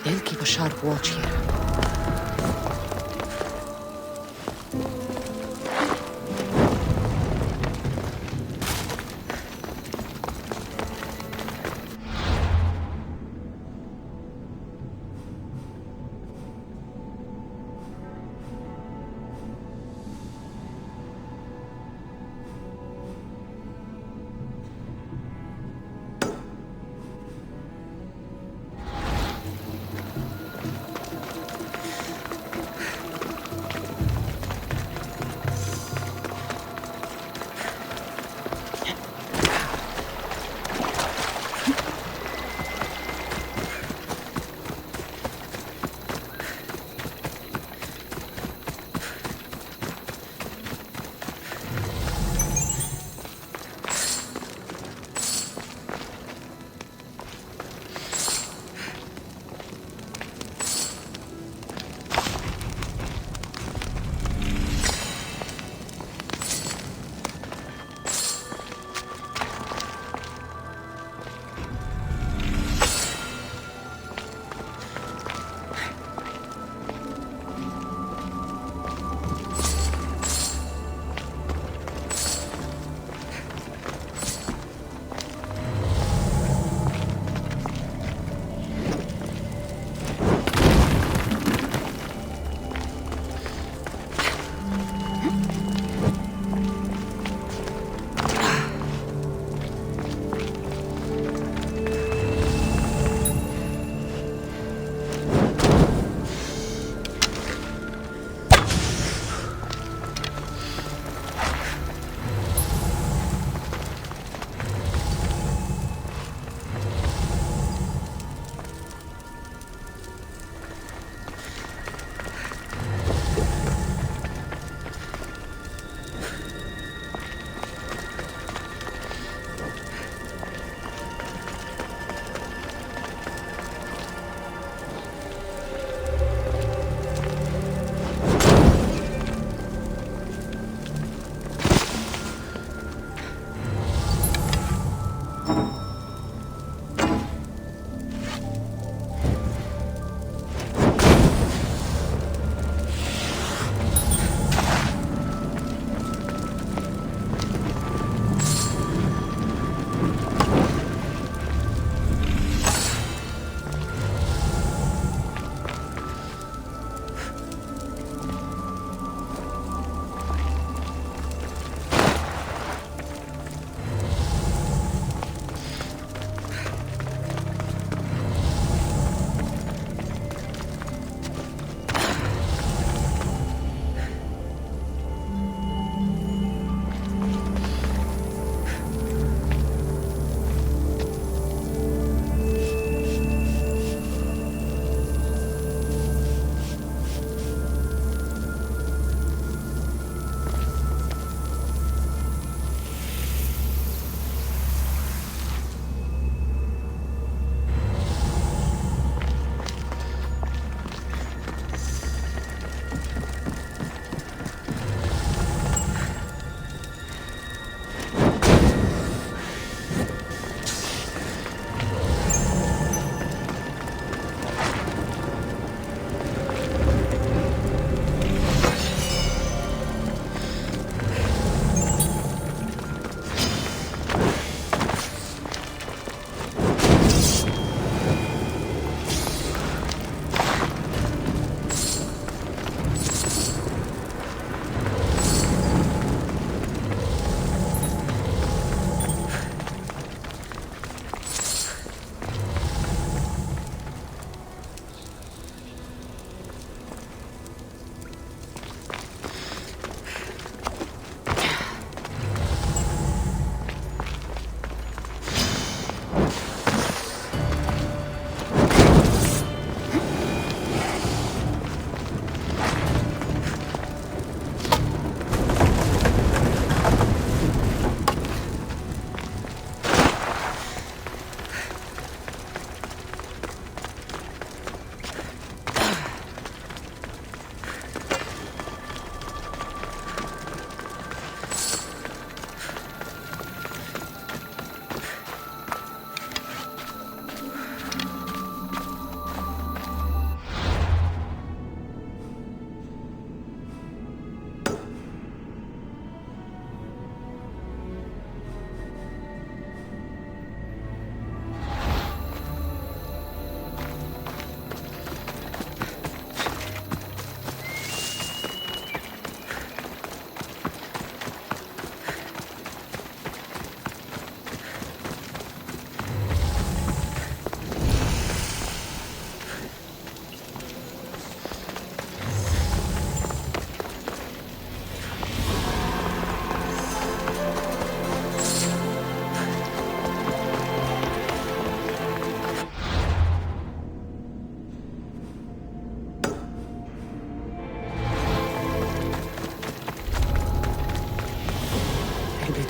They'll keep a sharp watch here.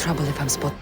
trouble if I'm spot.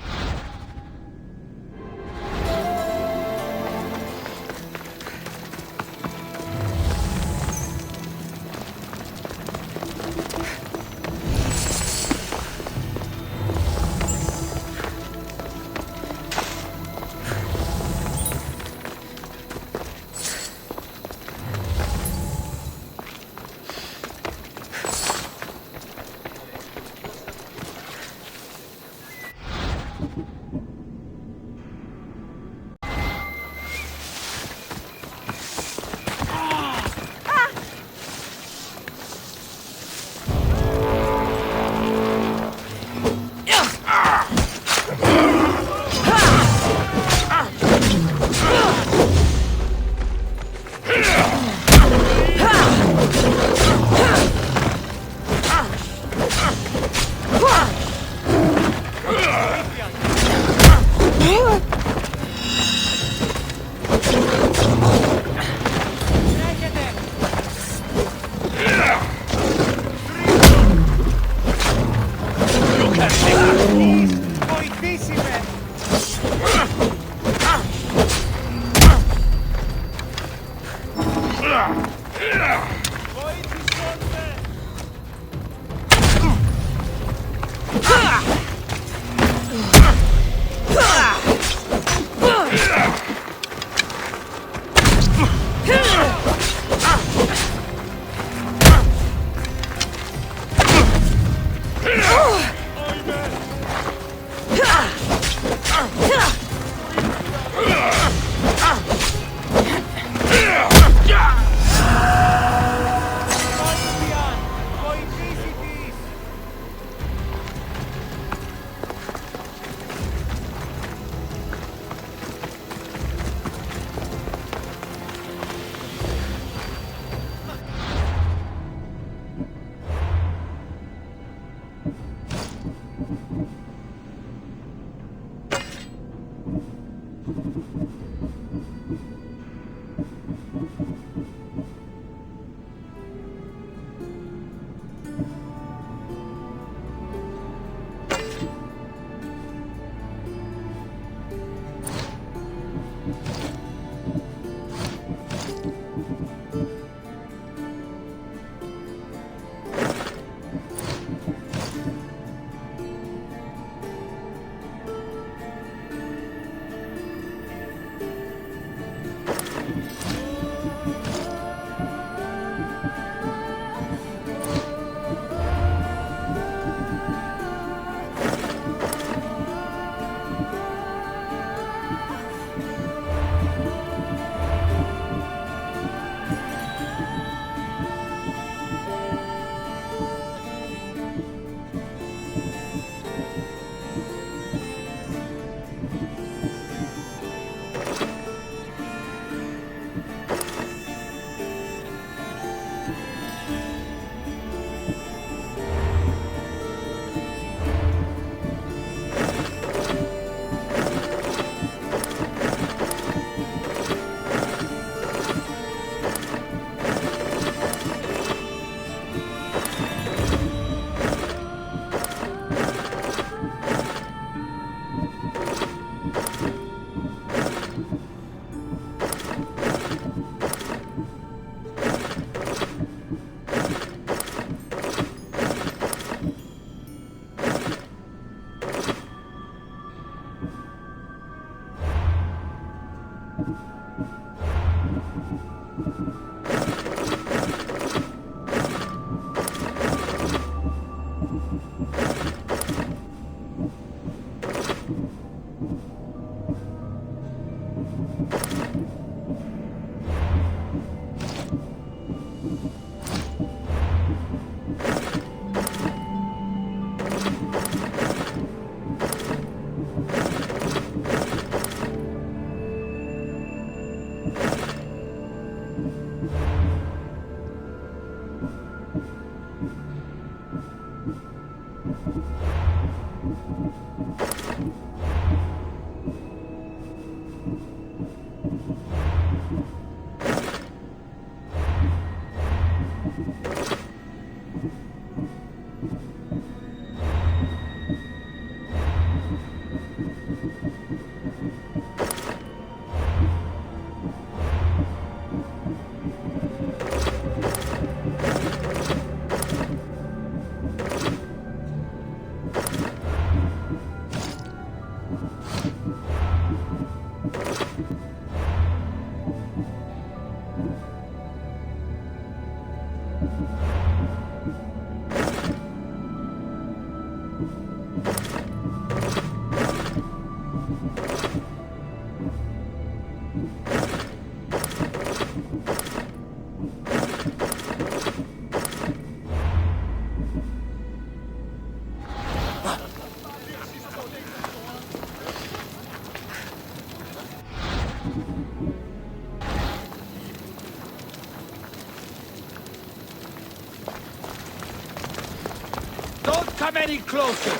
come any closer!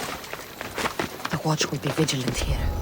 The watch will be vigilant here.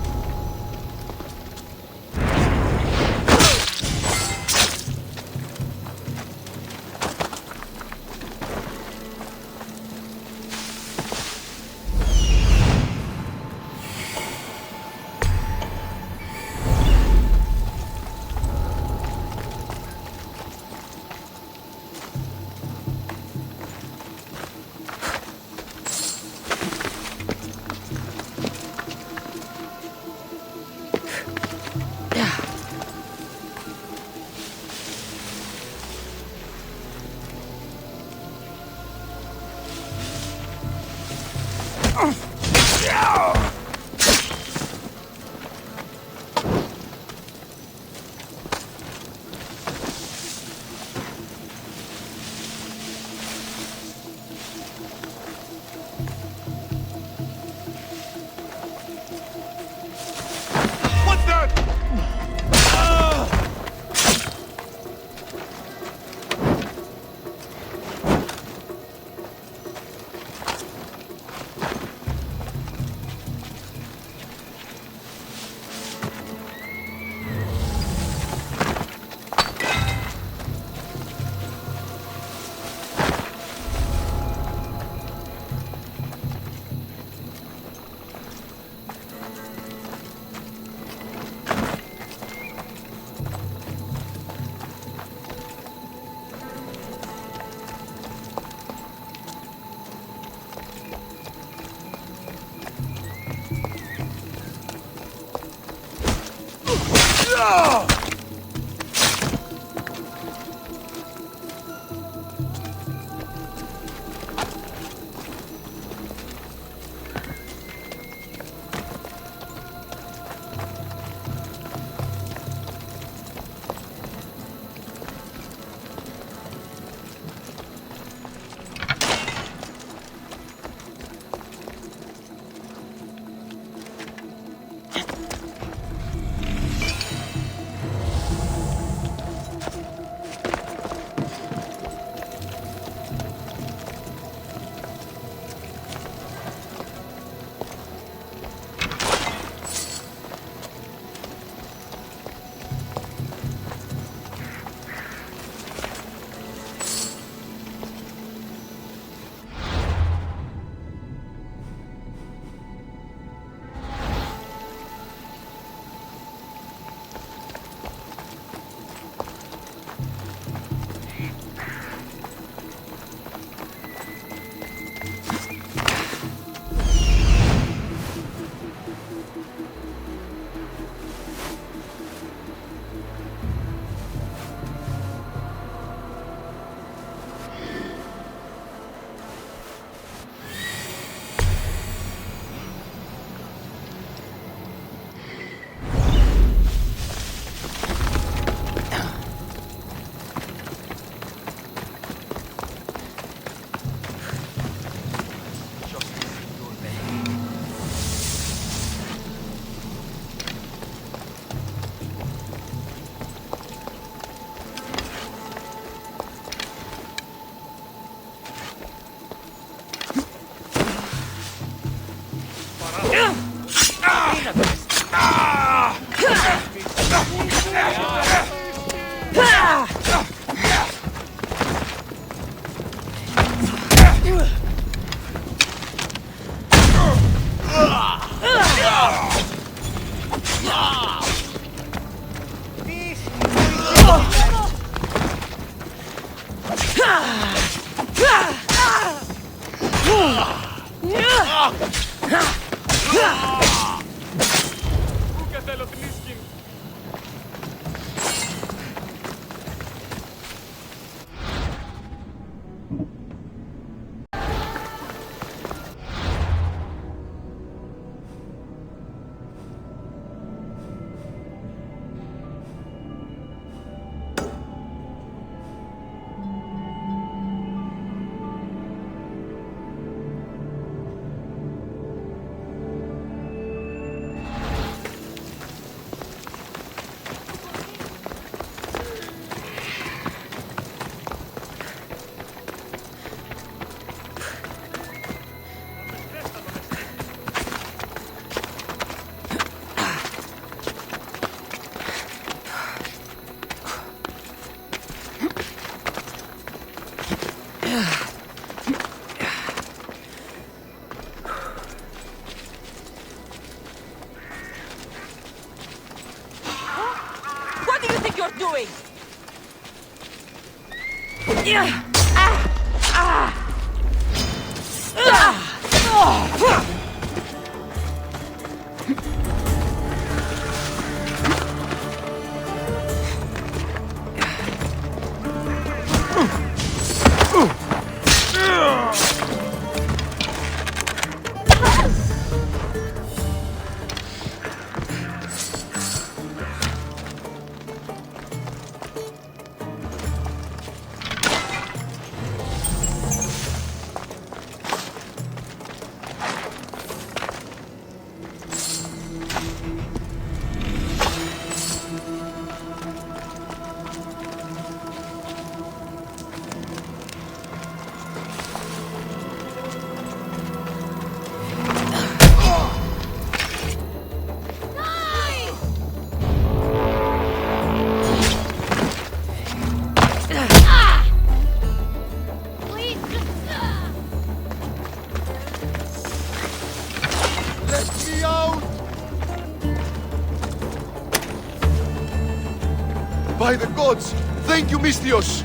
By the gods! Thank you, Misthios!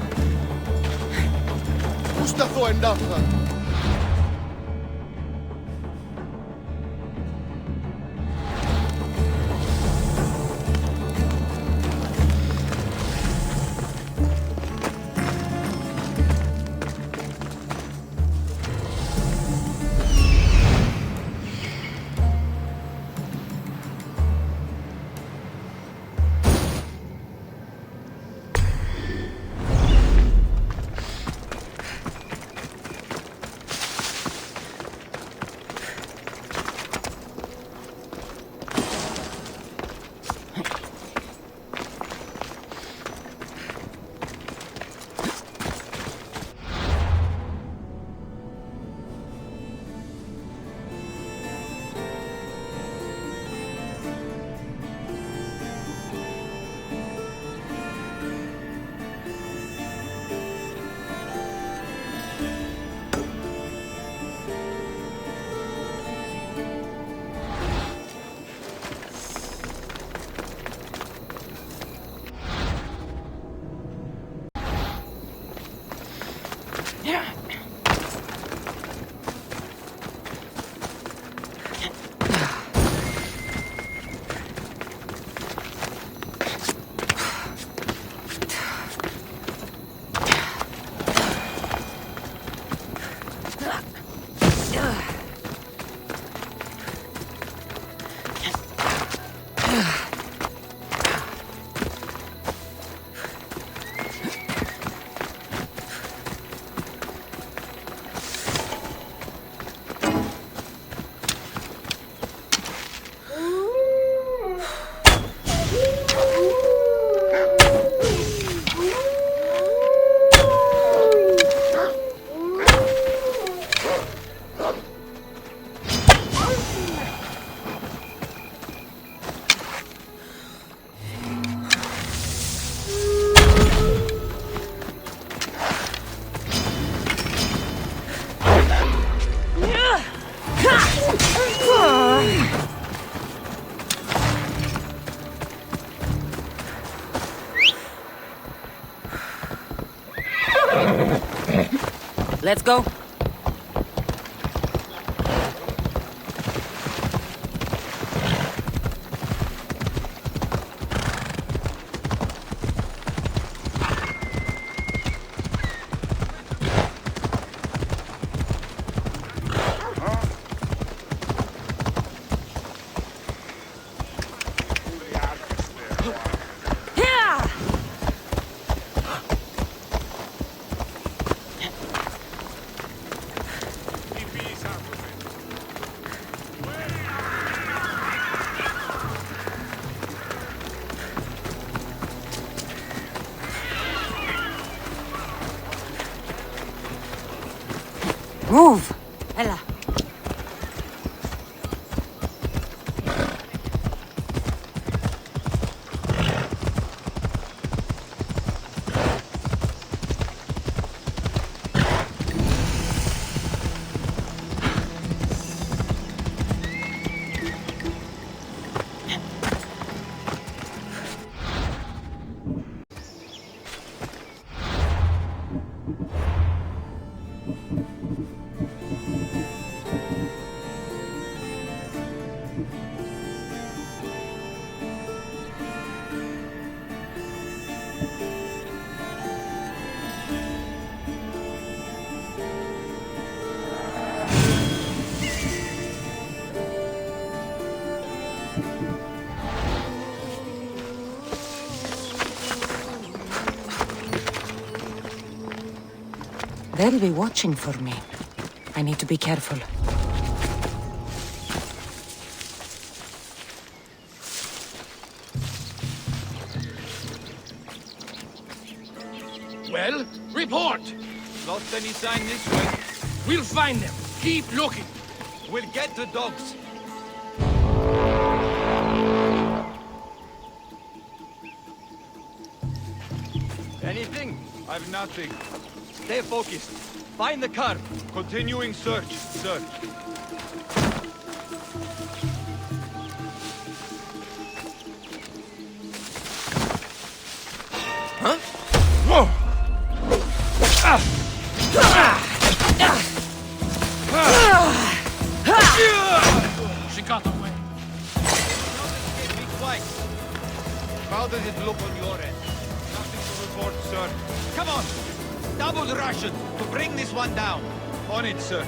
Πού σταθώ ενάφθα? Let's go. Move! Ella. They'll be watching for me. I need to be careful. Well, report! Lost any sign this way? We'll find them. Keep looking. We'll get the dogs. Anything? I've nothing. Stay focused. Find the car. Continuing search, sir. Huh? Whoa! She got away. Be quiet. How does it look on your end? Nothing to report, sir. Come on! Double ration to bring this one down. On it, sir.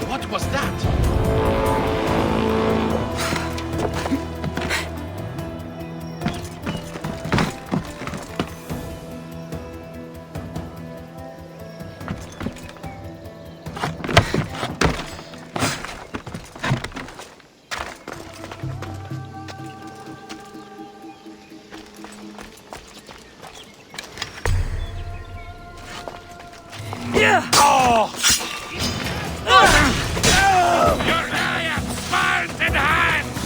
What was that? Oh! Your giant spines and hands!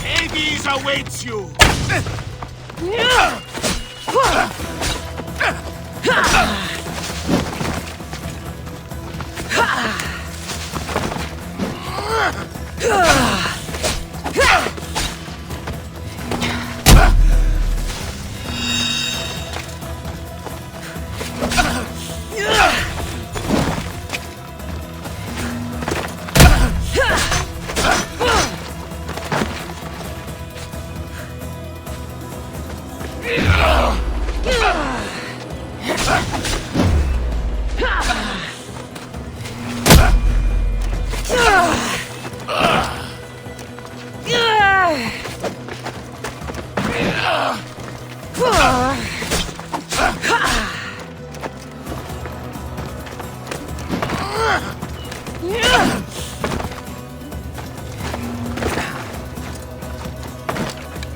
Hades awaits you!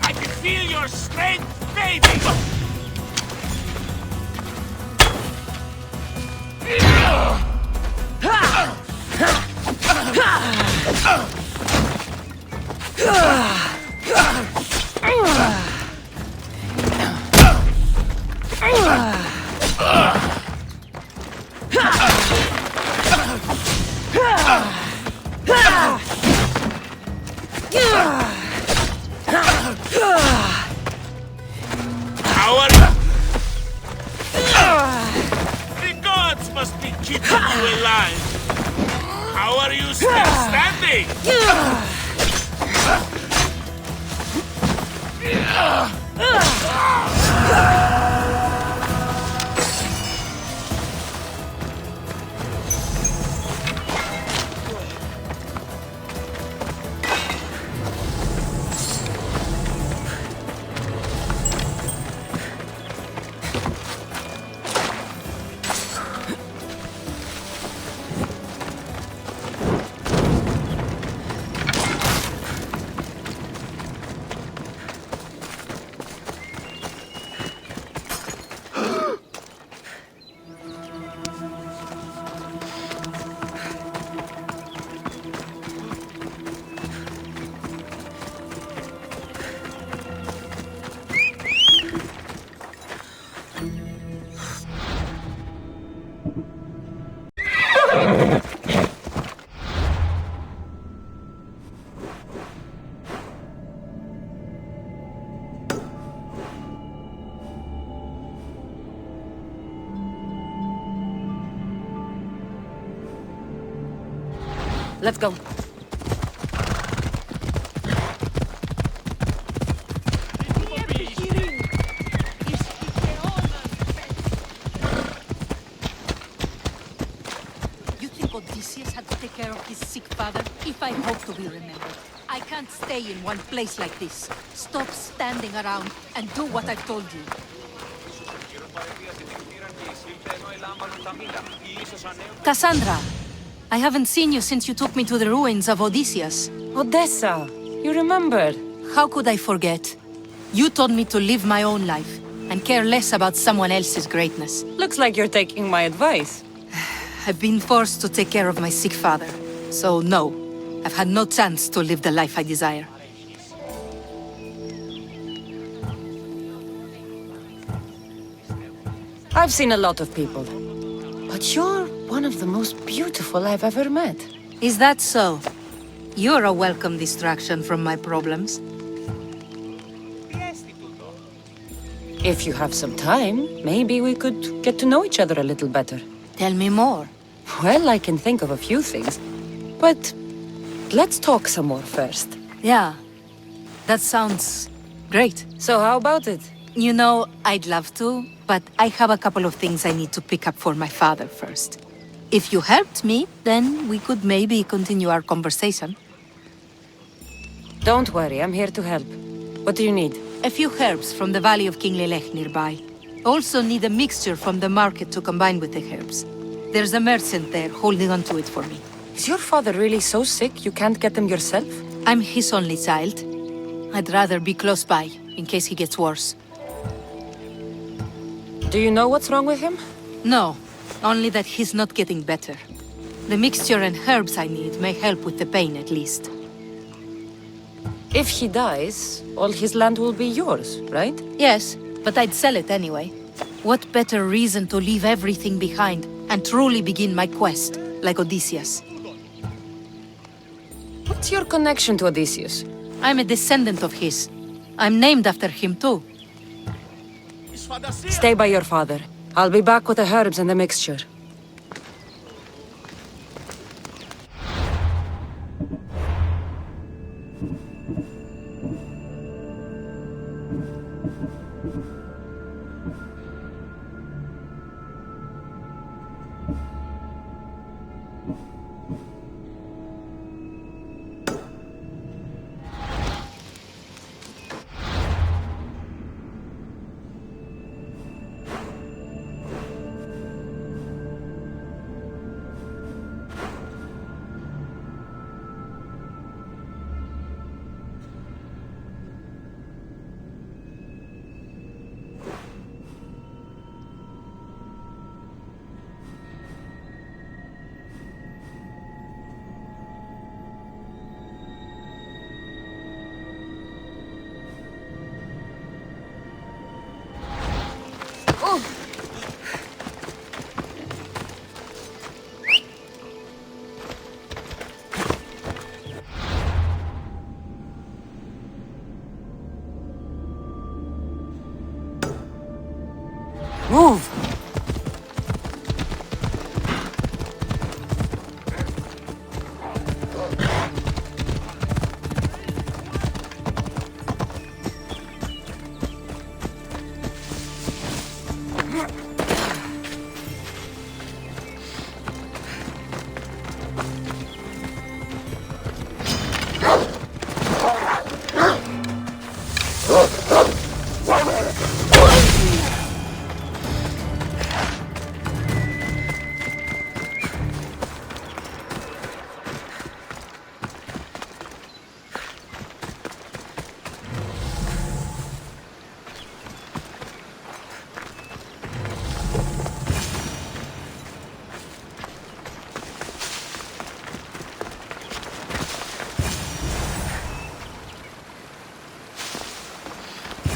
I can feel your strength, baby! How are you? The gods must be keeping you alive. How are you still standing? Let's go. You think Odysseus had to take care of his sick father? If I hope to be remembered. I can't stay in one place like this. Stop standing around and do what I've told you. Cassandra, I haven't seen you since you took me to the ruins of Odysseus. Odessa, you remembered? How could I forget? You told me to live my own life and care less about someone else's greatness. Looks like you're taking my advice. I've been forced to take care of my sick father. So no, I've had no chance to live the life I desire. I've seen a lot of people. But you're one of the most beautiful I've ever met. Is that so? You're a welcome distraction from my problems. If you have some time, maybe we could get to know each other a little better. Tell me more. Well, I can think of a few things. But let's talk some more first. Yeah, that sounds great. So how about it? You know, I'd love to, but I have a couple of things I need to pick up for my father first. If you helped me, then we could maybe continue our conversation. Don't worry, I'm here to help. What do you need? A few herbs from the Valley of King Lelech nearby. Also need a mixture from the market to combine with the herbs. There's a merchant there holding on to it for me. Is your father really so sick you can't get them yourself? I'm his only child. I'd rather be close by, in case he gets worse. Do you know what's wrong with him? No, only that he's not getting better. The mixture and herbs I need may help with the pain at least. If he dies, all his land will be yours, right? Yes, but I'd sell it anyway. What better reason to leave everything behind and truly begin my quest, like Odysseus? What's your connection to Odysseus? I'm a descendant of his. I'm named after him too. Stay by your father. I'll be back with the herbs and the mixture. Move!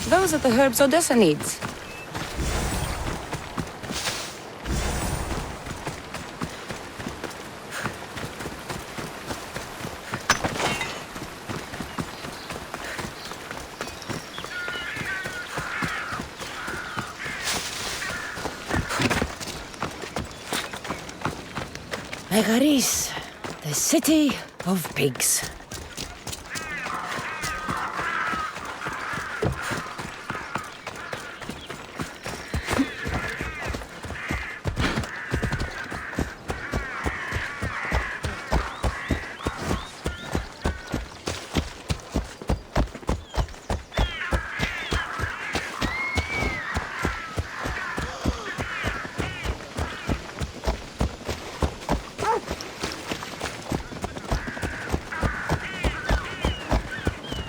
Those are the herbs Odessa needs. Megaris, The city of pigs.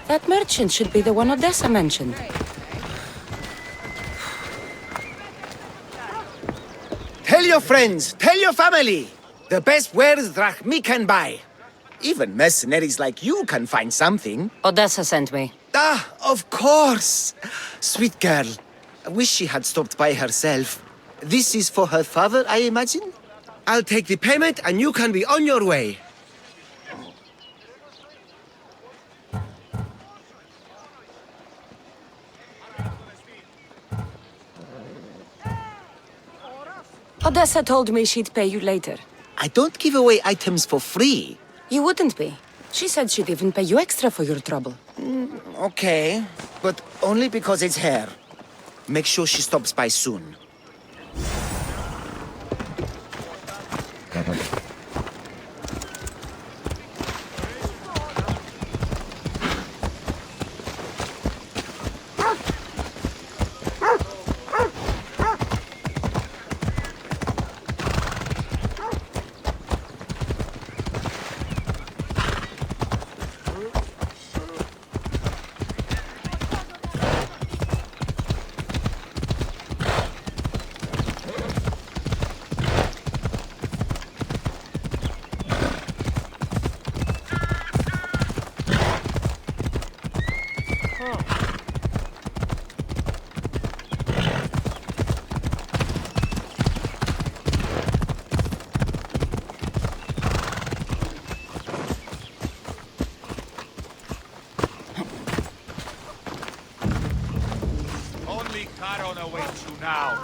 That merchant should be the one Odessa mentioned. Tell your friends, tell your family. The best wares drachmi can buy. Even mercenaries like you can find something. Odessa sent me. Ah, of course. Sweet girl. I wish she had stopped by herself. This is for her father, I imagine? I'll take the payment and you can be on your way. Odessa told me she'd pay you later. I don't give away items for free. You wouldn't be. She said she'd even pay you extra for your trouble. Okay, but only because it's her. Make sure she stops by soon. Only Charon awaits you now.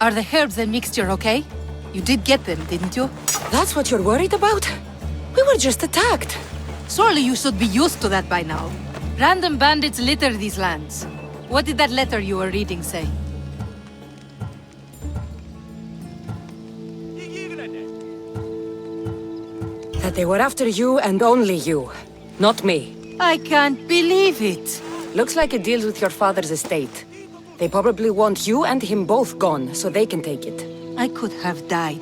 Are the herbs and mixture okay? You did get them, didn't you? That's what you're worried about? We were just attacked. Surely you should be used to that by now. Random bandits litter these lands. What did that letter you were reading say? That they were after you and only you. Not me. I can't believe it. Looks like it deals with your father's estate. They probably want you and him both gone, so they can take it. I could have died.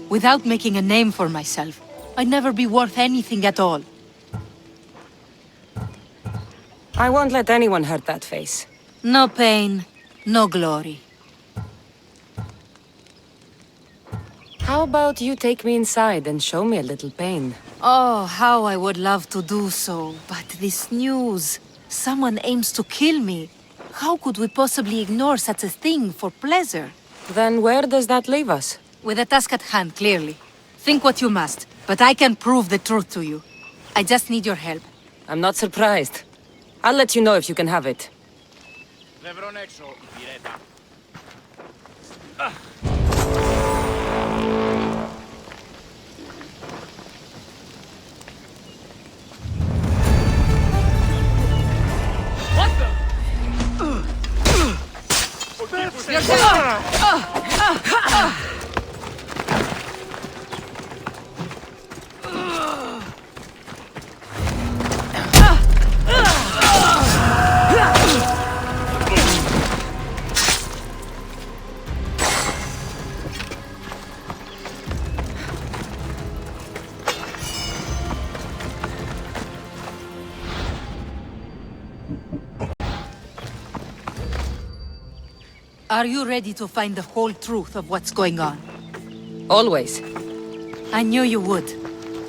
Without making a name for myself. I'd never be worth anything at all. I won't let anyone hurt that face. No pain, no glory. How about you take me inside and show me a little pain? Oh, how I would love to do so. But this news... Someone aims to kill me. How could we possibly ignore such a thing for pleasure? Then where does that leave us? With a task at hand, clearly. Think what you must, but I can prove the truth to you. I just need your help. I'm not surprised. I'll let you know if you can have it. Are you ready to find the whole truth of what's going on? Always. I knew you would.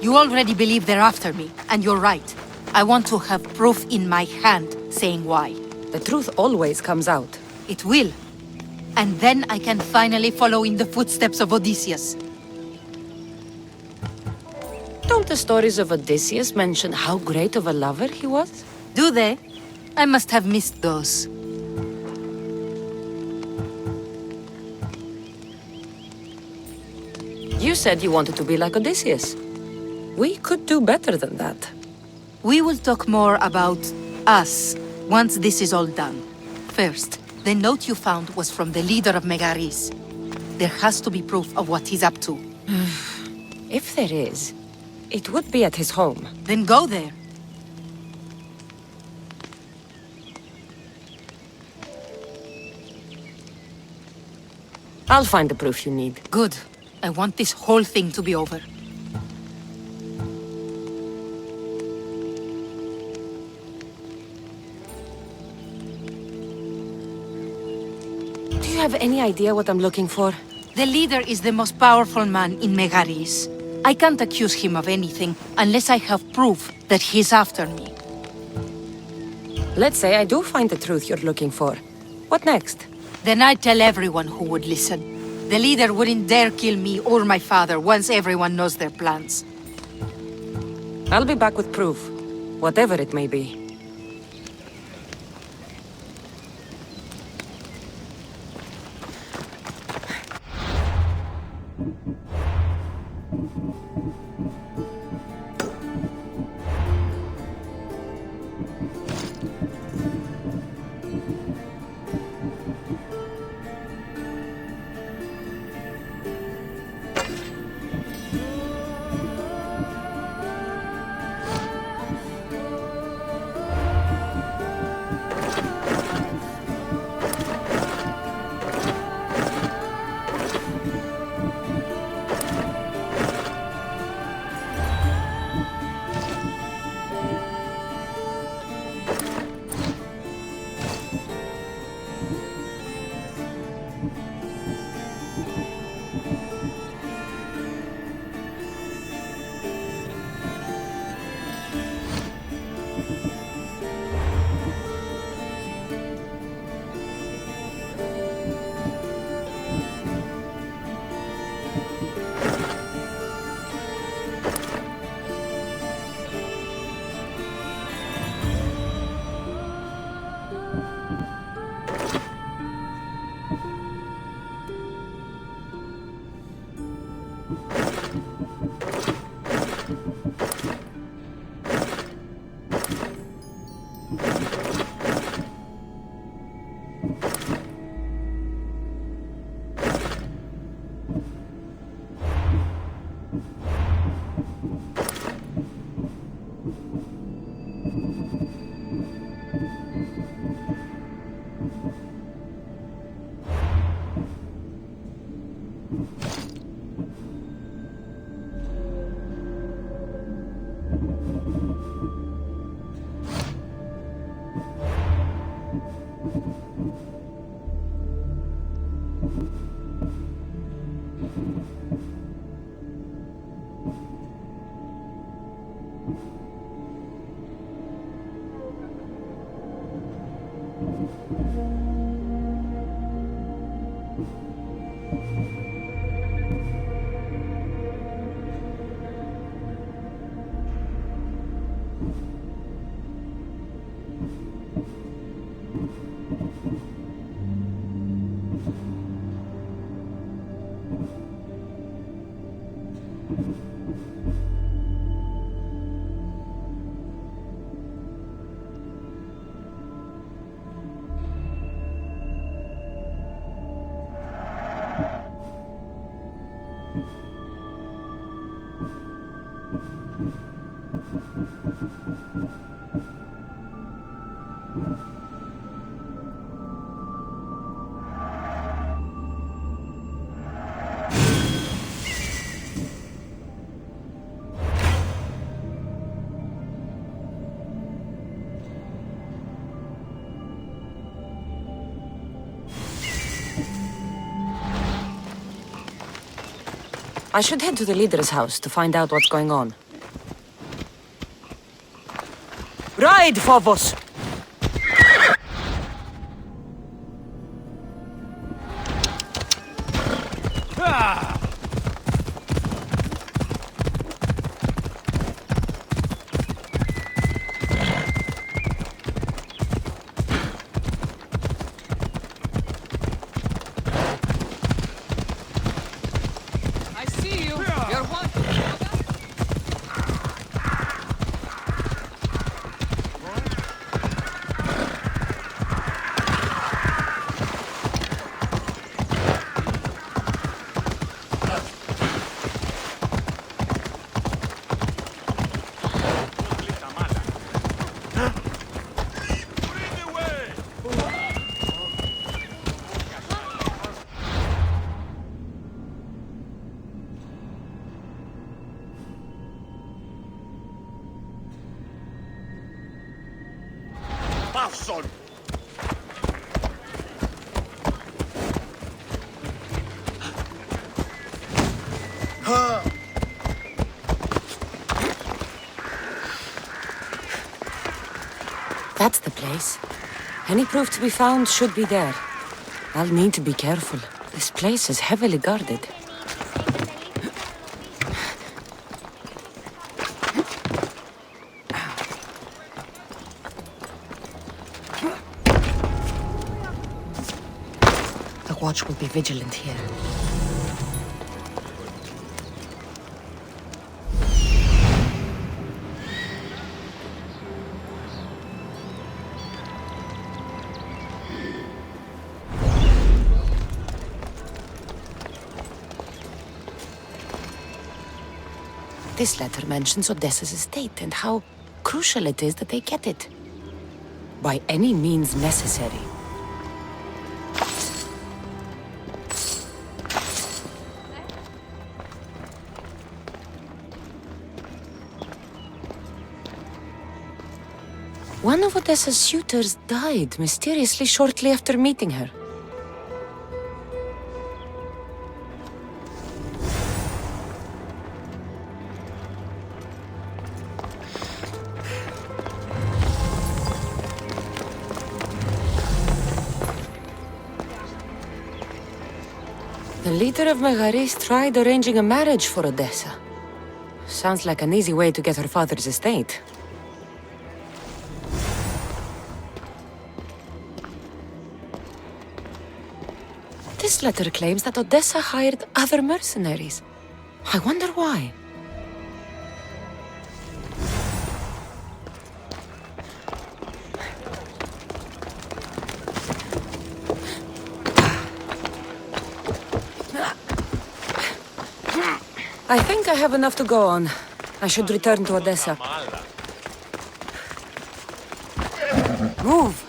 You already believe they're after me, and you're right. I want to have proof in my hand saying why. The truth always comes out. It will. And then I can finally follow in the footsteps of Odysseus. Don't the stories of Odysseus mention how great of a lover he was? Do they? I must have missed those. You said you wanted to be like Odysseus. We could do better than that. We will talk more about us once this is all done. First, the note you found was from the leader of Megaris. There has to be proof of what he's up to. If there is, it would be at his home. Then go there. I'll find the proof you need. Good. I want this whole thing to be over. Do you have any idea what I'm looking for? The leader is the most powerful man in Megaris. I can't accuse him of anything unless I have proof that he's after me. Let's say I do find the truth you're looking for. What next? Then I'd tell everyone who would listen. The leader wouldn't dare kill me or my father once everyone knows their plans. I'll be back with proof, whatever it may be. I should head to the leader's house to find out what's going on. Ride, Phobos! I see you. You're one. Parson! That's the place. Any proof to be found should be there. I'll need to be careful. This place is heavily guarded. The watch will be vigilant here. This letter mentions Odessa's estate and how crucial it is that they get it. By any means necessary. One of Odessa's suitors died mysteriously shortly after meeting her. The leader of Megaris tried arranging a marriage for Odessa. Sounds like an easy way to get her father's estate. This letter claims that Odessa hired other mercenaries. I wonder why. I think I have enough to go on. I should return to Odessa. Move!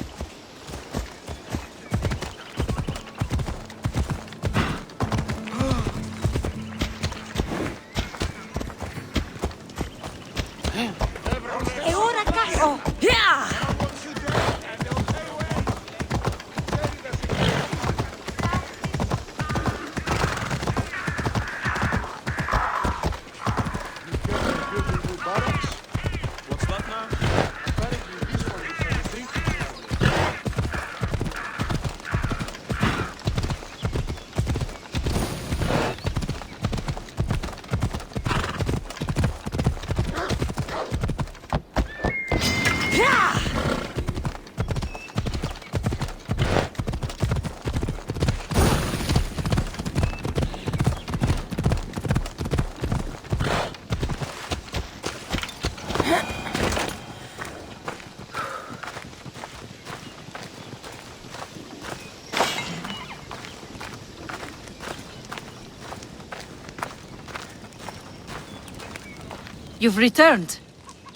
You've returned.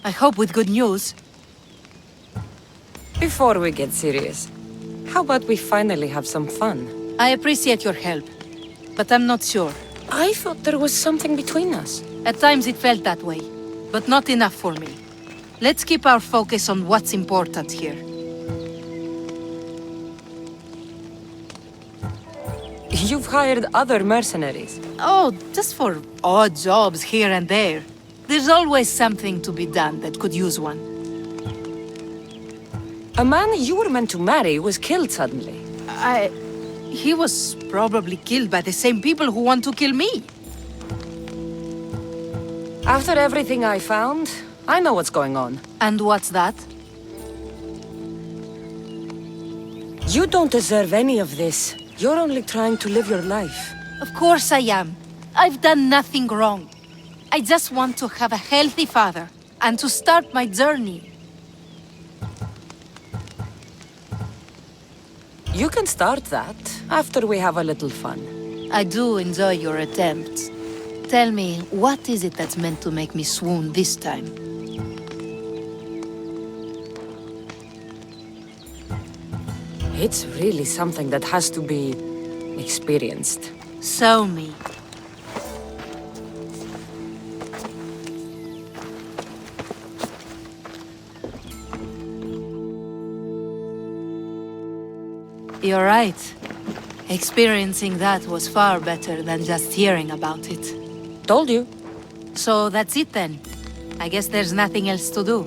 I hope with good news. Before we get serious, how about we finally have some fun? I appreciate your help, but I'm not sure. I thought there was something between us. At times it felt that way, but not enough for me. Let's keep our focus on what's important here. You've hired other mercenaries. Oh, just for odd jobs here and there. There's always something to be done that could use one. A man you were meant to marry was killed suddenly. He was probably killed by the same people who want to kill me. After everything I found, I know what's going on. And what's that? You don't deserve any of this. You're only trying to live your life. Of course I am. I've done nothing wrong. I just want to have a healthy father and to start my journey. You can start that after we have a little fun. I do enjoy your attempts. Tell me, what is it that's meant to make me swoon this time? It's really something that has to be experienced. Show me. You're right. Experiencing that was far better than just hearing about it. Told you. So that's it then. I guess there's nothing else to do.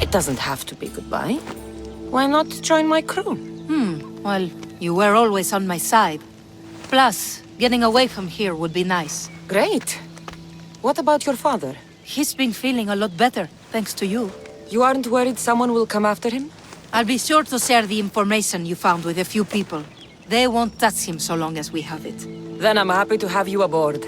It doesn't have to be goodbye. Why not join my crew? Well, you were always on my side. Plus, getting away from here would be nice. Great. What about your father? He's been feeling a lot better, thanks to you. You aren't worried someone will come after him? I'll be sure to share the information you found with a few people. They won't touch him so long as we have it. Then I'm happy to have you aboard.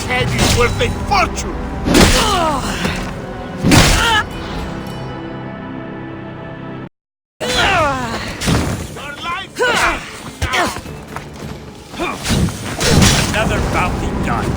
Head is worth a fortune! Your life now! Another bounty done.